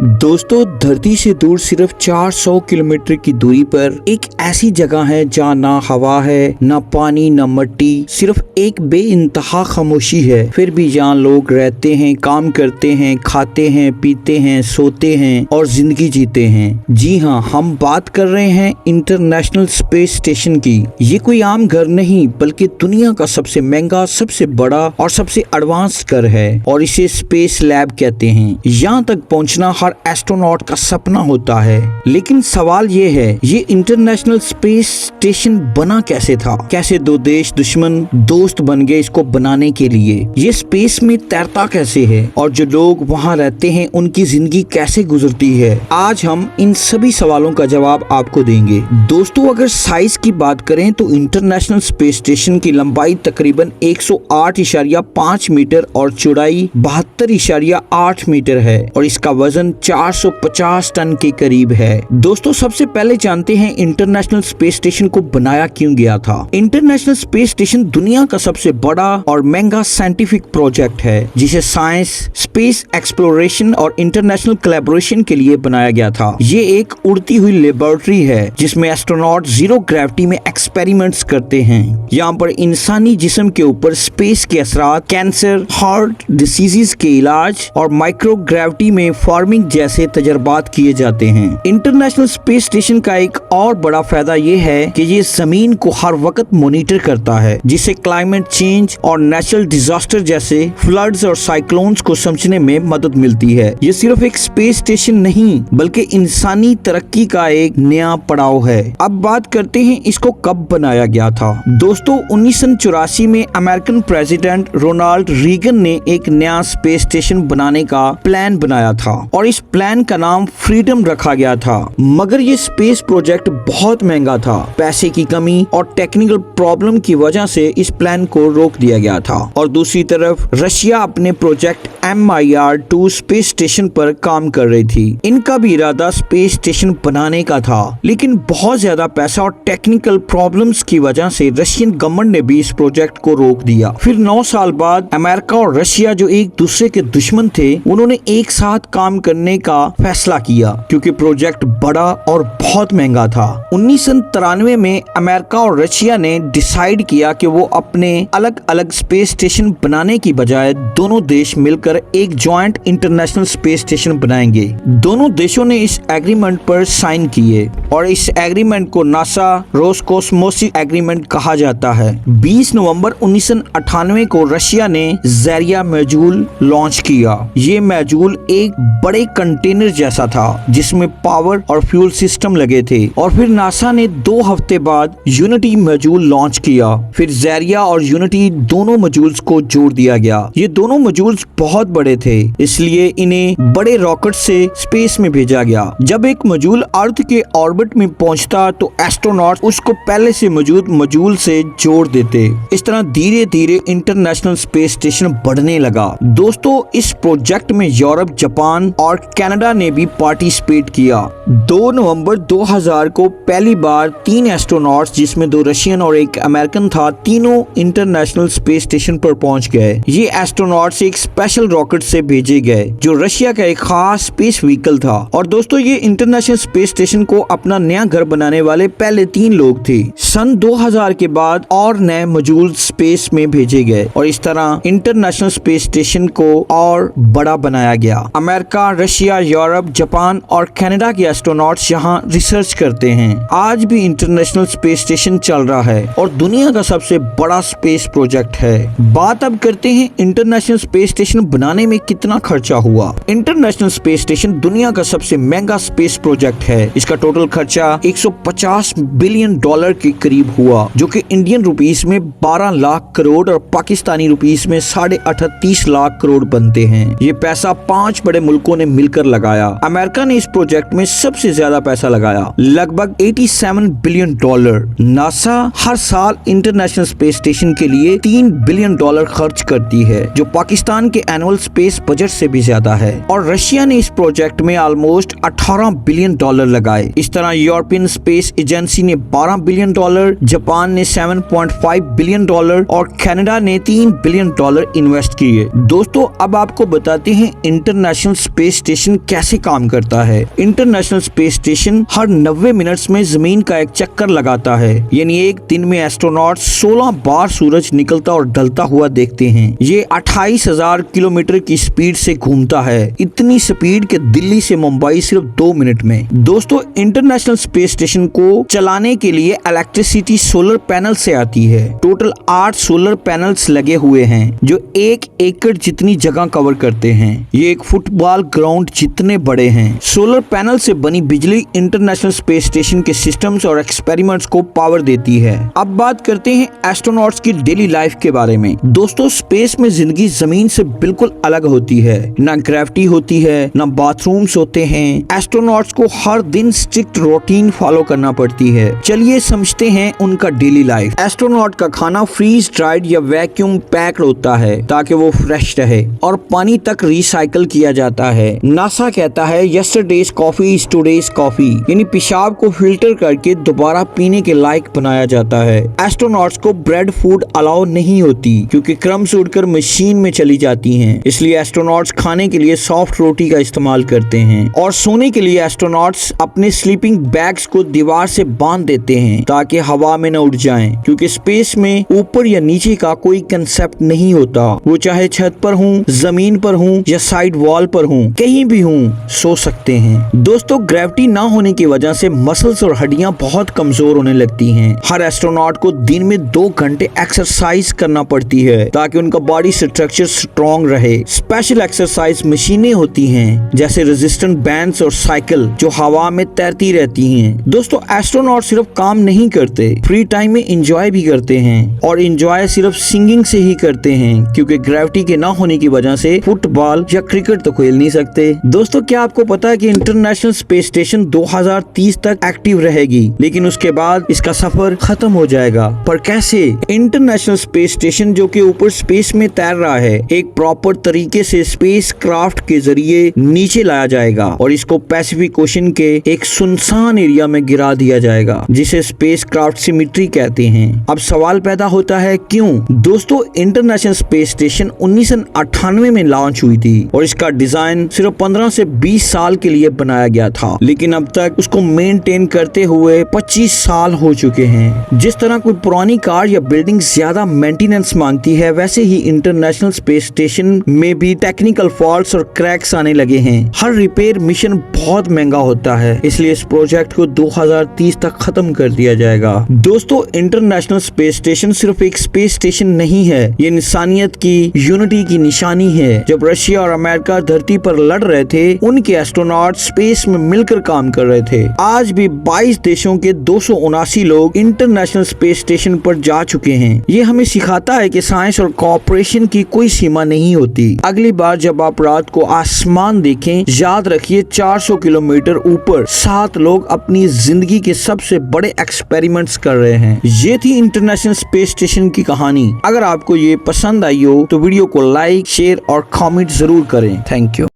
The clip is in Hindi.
दोस्तों, धरती से दूर सिर्फ 400 किलोमीटर की दूरी पर एक ऐसी जगह है जहाँ ना हवा है, ना पानी, ना मिट्टी, सिर्फ एक बेइंतहा खामोशी है। फिर भी जहाँ लोग रहते हैं, काम करते हैं, खाते हैं, पीते हैं, सोते हैं और जिंदगी जीते हैं। जी हाँ, हम बात कर रहे हैं इंटरनेशनल स्पेस स्टेशन की। ये कोई आम घर नहीं, बल्कि दुनिया का सबसे महंगा, सबसे बड़ा और सबसे एडवांस्ड घर है और इसे स्पेस लैब कहते हैं। यहाँ तक पहुँचना हर एस्ट्रोनॉट का सपना होता है। लेकिन सवाल ये है, ये इंटरनेशनल स्पेस स्टेशन बना कैसे था? कैसे दो देश दुश्मन दोस्त बन गए इसको बनाने के लिए? ये स्पेस में तैरता कैसे है और जो लोग वहाँ रहते हैं उनकी जिंदगी कैसे गुजरती है? आज हम इन सभी सवालों का जवाब आपको देंगे। दोस्तों, अगर साइज की बात करें तो इंटरनेशनल स्पेस स्टेशन की लंबाई तकरीबन 108.5 मीटर और चौड़ाई 72.8 मीटर है और इसका वजन 450 टन के करीब है। दोस्तों, सबसे पहले जानते हैं इंटरनेशनल स्पेस स्टेशन को बनाया क्यों गया था। इंटरनेशनल स्पेस स्टेशन दुनिया का सबसे बड़ा और महंगा साइंटिफिक प्रोजेक्ट है जिसे साइंस, स्पेस एक्सप्लोरेशन और इंटरनेशनल कोलैबोरेशन के लिए बनाया गया था। ये एक उड़ती हुई लेबोरेटरी है जिसमें एस्ट्रोनॉट जीरो ग्रेविटी में एक्सपेरिमेंट्स करते हैं। यहाँ पर इंसानी जिस्म के ऊपर स्पेस के असरात, कैंसर, हार्ट डिसीजेस के इलाज और माइक्रोग्रेविटी में फार्मिंग जैसे तजर्बात किए जाते हैं। इंटरनेशनल स्पेस स्टेशन का एक और बड़ा फायदा ये है कि ये जमीन को हर वक्त मॉनिटर करता है, जिससे क्लाइमेट चेंज और नेचुरल डिजास्टर जैसे फ्लड्स और साइक्लोन्स को समझने में मदद मिलती है। ये सिर्फ एक स्पेस स्टेशन नहीं बल्कि इंसानी तरक्की का एक नया पड़ाव है। अब बात करते हैं इसको कब बनाया गया था। दोस्तों, 1984 में अमेरिकन प्रेसिडेंट रोनाल्ड रीगन ने एक नया स्पेस स्टेशन बनाने का प्लान बनाया था और इस प्लान का नाम फ्रीडम रखा गया था। मगर ये स्पेस प्रोजेक्ट बहुत महंगा था। पैसे की कमी और टेक्निकल प्रॉब्लम की वजह से इस प्लान को रोक दिया गया था। और दूसरी तरफ रशिया अपने प्रोजेक्ट MIR-2 स्पेस स्टेशन पर काम कर रही थी। इनका भी इरादा स्पेस स्टेशन बनाने का था, लेकिन बहुत ज्यादा पैसा और टेक्निकल प्रॉब्लम्स की वजह से रशियन गवर्नमेंट ने भी इस प्रोजेक्ट को रोक दिया। फिर 9 साल बाद अमेरिका और रशिया, जो एक दूसरे के दुश्मन थे, उन्होंने एक साथ काम करने का फैसला किया क्योंकि प्रोजेक्ट बड़ा और बहुत महंगा था। 1993 में अमेरिका और रशिया ने डिसाइड किया कि वो अपने अलग अलग स्पेस स्टेशन बनाने की बजाय दोनों देश मिलकर एक जॉइंट इंटरनेशनल स्पेस स्टेशन बनाएंगे। दोनों देशों ने इस एग्रीमेंट पर साइन किए और इस एग्रीमेंट को नासा रोसकोस्मोस एग्रीमेंट कहा जाता है। 20 नवंबर 1998 को रशिया ने ज़ारिया मॉड्यूल लॉन्च किया। ये मॉड्यूल एक बड़े कंटेनर जैसा था जिसमें पावर और फ्यूल सिस्टम लगे थे। और फिर नासा ने 2 हफ्ते बाद यूनिटी मॉड्यूल लॉन्च किया। फिर ज़ारिया और यूनिटी दोनों मॉड्यूल्स को जोड़ दिया गया। ये दोनों मॉड्यूल्स बहुत बड़े थे, इसलिए इन्हें बड़े रॉकेट से स्पेस में भेजा गया। जब एक मॉड्यूल अर्थ के ऑर्बिट में पहुंचता तो एस्ट्रोनॉट उसको पहले से मौजूद मॉड्यूल से जोड़ देते। इस तरह धीरे धीरे इंटरनेशनल स्पेस स्टेशन बढ़ने लगा। दोस्तों, इस प्रोजेक्ट में यूरोप, जापान और कनाडा ने भी पार्टिसिपेट किया। 2 नवंबर 2000 को पहली बार 3 एस्ट्रोनॉट्स, जिसमें 2 रशियन और 1 अमेरिकन था, तीनों इंटरनेशनल स्पेस स्टेशन पर पहुंच गए। ये एस्ट्रोनॉट्स एक स्पेशल रॉकेट से भेजे गए जो रशिया का एक खास स्पेस व्हीकल था। और दोस्तों, ये इंटरनेशनल स्पेस स्टेशन को अपना नया घर बनाने वाले पहले 3 लोग थे। सन 2000 के बाद और नए मॉड्यूल स्पेस में भेजे गए और इस तरह इंटरनेशनल स्पेस स्टेशन को और बड़ा बनाया गया। अमेरिका, रशिया, यूरोप, जापान और कनाडा के एस्ट्रोनॉट्स यहाँ रिसर्च करते हैं। आज भी इंटरनेशनल स्पेस स्टेशन चल रहा है और दुनिया का सबसे बड़ा स्पेस प्रोजेक्ट है। बात अब करते हैं इंटरनेशनल स्पेस स्टेशन बनाने में कितना खर्चा हुआ। इंटरनेशनल स्पेस स्टेशन दुनिया का सबसे महंगा स्पेस प्रोजेक्ट है। इसका टोटल खर्चा 150 बिलियन डॉलर के करीब हुआ, जो कि इंडियन रुपीस में 12 लाख करोड़ और पाकिस्तानी रुपीस में 38.5 लाख करोड़ बनते हैं। ये पैसा 5 बड़े मुल्कों ने मिलकर लगाया। अमेरिका ने इस प्रोजेक्ट में सबसे सबसे ज्यादा पैसा लगाया, लगभग $87 बिलियन। नासा हर साल इंटरनेशनल स्पेस स्टेशन के लिए $3 बिलियन खर्च करती है, जो पाकिस्तान के एनुअल स्पेस बजट से भी ज्यादा है। और रशिया ने इस प्रोजेक्ट में ऑलमोस्ट $18 बिलियन लगाए। इस तरह यूरोपियन स्पेस एजेंसी ने $12 बिलियन, जापान ने $7.5 बिलियन और कनाडा ने $3 बिलियन इन्वेस्ट किए। दोस्तों अब आपको बताते हैं इंटरनेशनल स्पेस स्टेशन कैसे काम करता है। इंटरनेशनल स्पेस स्टेशन हर 90 मिनट्स में जमीन का एक चक्कर लगाता है, यानी एक दिन में एस्ट्रोनॉट 16 बार सूरज निकलता और ढलता हुआ देखते हैं। ये 28,000 किलोमीटर की स्पीड से घूमता है, इतनी स्पीड कि दिल्ली से मुंबई सिर्फ 2 मिनट में। दोस्तों इंटरनेशनल स्पेस स्टेशन को चलाने के लिए इलेक्ट्रिसिटी सोलर पैनल से आती है। टोटल 8 सोलर पैनल्स लगे हुए हैं जो 1 एकड़ जितनी जगह कवर करते हैं। ये एक फुटबॉल ग्राउंड जितने बड़े हैं। सोलर पैनल से बनी बिजली इंटरनेशनल स्पेस स्टेशन के सिस्टम्स और एक्सपेरिमेंट्स को पावर देती है। अब बात करते हैं एस्ट्रोनॉट्स की डेली लाइफ के बारे में। दोस्तों स्पेस में जिंदगी जमीन से बिल्कुल अलग होती है। ना ग्रेविटी होती है, ना बाथरूम्स होते हैं। एस्ट्रोनॉट्स को हर दिन स्ट्रिक्ट रूटीन फॉलो करना पड़ती है। चलिए समझते हैं उनका डेली लाइफ। एस्ट्रोनॉट का खाना फ्रीज ड्राइड या वैक्यूम पैक्ड होता है ताकि वो फ्रेश रहे, और पानी तक रिसाइकल किया जाता है। नासा कहता है yesterday's coffee is today's coffee, यानी पेशाब को फिल्टर करके दोबारा पीने के लायक बनाया जाता है। एस्ट्रोनॉट्स को ब्रेड फूड अलाउ नहीं होती क्योंकि क्रम्स उड़कर मशीन में चली जाती हैं, इसलिए एस्ट्रोनॉट्स खाने के लिए सॉफ्ट रोटी का इस्तेमाल करते हैं। और सोने के लिए एस्ट्रोनॉट्स अपने स्लीपिंग बैग्स को दीवार से बांध देते हैं ताकि हवा में न उड़ जाएं, क्योंकि स्पेस में ऊपर या नीचे का कोई कंसेप्ट नहीं होता। वो चाहे छत पर हूँ, जमीन पर हूँ या साइड वॉल पर हूँ, कहीं भी हूँ सो सकते हैं। दोस्तों ग्रेविटी ना होने की वजह से मसल्स और हड्डियां बहुत कमजोर होने लगती हैं। हर एस्ट्रोनॉट को दिन में 2 घंटे एक्सरसाइज करना पड़ती है ताकि उनका बॉडी स्ट्रक्चर स्ट्रॉन्ग रहे। स्पेशल एक्सरसाइज मशीनें होती हैं जैसे रेजिस्टेंट बैंड्स और साइकिल जो हवा में तैरती रहती हैं। दोस्तों एस्ट्रोनॉट सिर्फ काम नहीं करते, फ्री टाइम में एंजॉय भी करते हैं, और एंजॉय सिर्फ सिंगिंग से ही करते हैं क्योंकि ग्रेविटी के ना होने की वजह से फुटबॉल या क्रिकेट तो खेल नहीं सकते। दोस्तों क्या आपको पता है कि इंटरनेशनल स्पेस स्टेशन 2030 तक एक्टिव रहेगी, लेकिन उसके बाद इसका सफर खत्म हो जाएगा। पर कैसे? इंटरनेशनल स्पेस स्टेशन जो कि ऊपर स्पेस में तैर रहा है, एक प्रॉपर तरीके से स्पेस क्राफ्ट के जरिए नीचे लाया जाएगा और इसको पैसिफिक ओशन के एक सुनसान एरिया में गिरा दिया जाएगा, जिसे स्पेस क्राफ्ट सिमेट्री कहते हैं। अब सवाल पैदा होता है क्यों? दोस्तों इंटरनेशनल स्पेस स्टेशन 1998 में लॉन्च हुई थी और इसका डिजाइन सिर्फ 15 से 20 साल के लिए बनाया गया था, लेकिन अब तक उसको मेंटेन करते हुए 25 साल हो चुके हैं। जिस तरह कोई पुरानी कार या बिल्डिंग ज्यादा मेंटेनेंस मांगती है, वैसे ही इंटरनेशनल स्पेस स्टेशन में भी टेक्निकल फॉल्ट्स और क्रैक्स आने लगे हैं। हर रिपेयर मिशन बहुत महंगा होता है, इसलिए इस प्रोजेक्ट को 2030 तक खत्म कर दिया जाएगा। दोस्तों इंटरनेशनल स्पेस स्टेशन सिर्फ एक स्पेस स्टेशन नहीं है, ये इंसानियत की यूनिटी की निशानी है। जब रशिया और अमेरिका धरती पर लड़ रहे थे, उनके एस्ट्रोनॉट स्पेस में मिलकर काम कर रहे थे। आज भी 22 देशों के 279 लोग इंटरनेशनल स्पेस स्टेशन पर जा चुके हैं। ये हमें सिखाता है कि साइंस और कोऑपरेशन की कोई सीमा नहीं होती। अगली बार जब आप रात को आसमान देखें, याद रखिए 400 किलोमीटर ऊपर 7 लोग अपनी जिंदगी के सबसे बड़े एक्सपेरिमेंट्स कर रहे हैं। ये थी इंटरनेशनल स्पेस स्टेशन की कहानी। अगर आपको ये पसंद आई हो तो वीडियो को लाइक, शेयर और कमेंट जरूर करें। Thank you.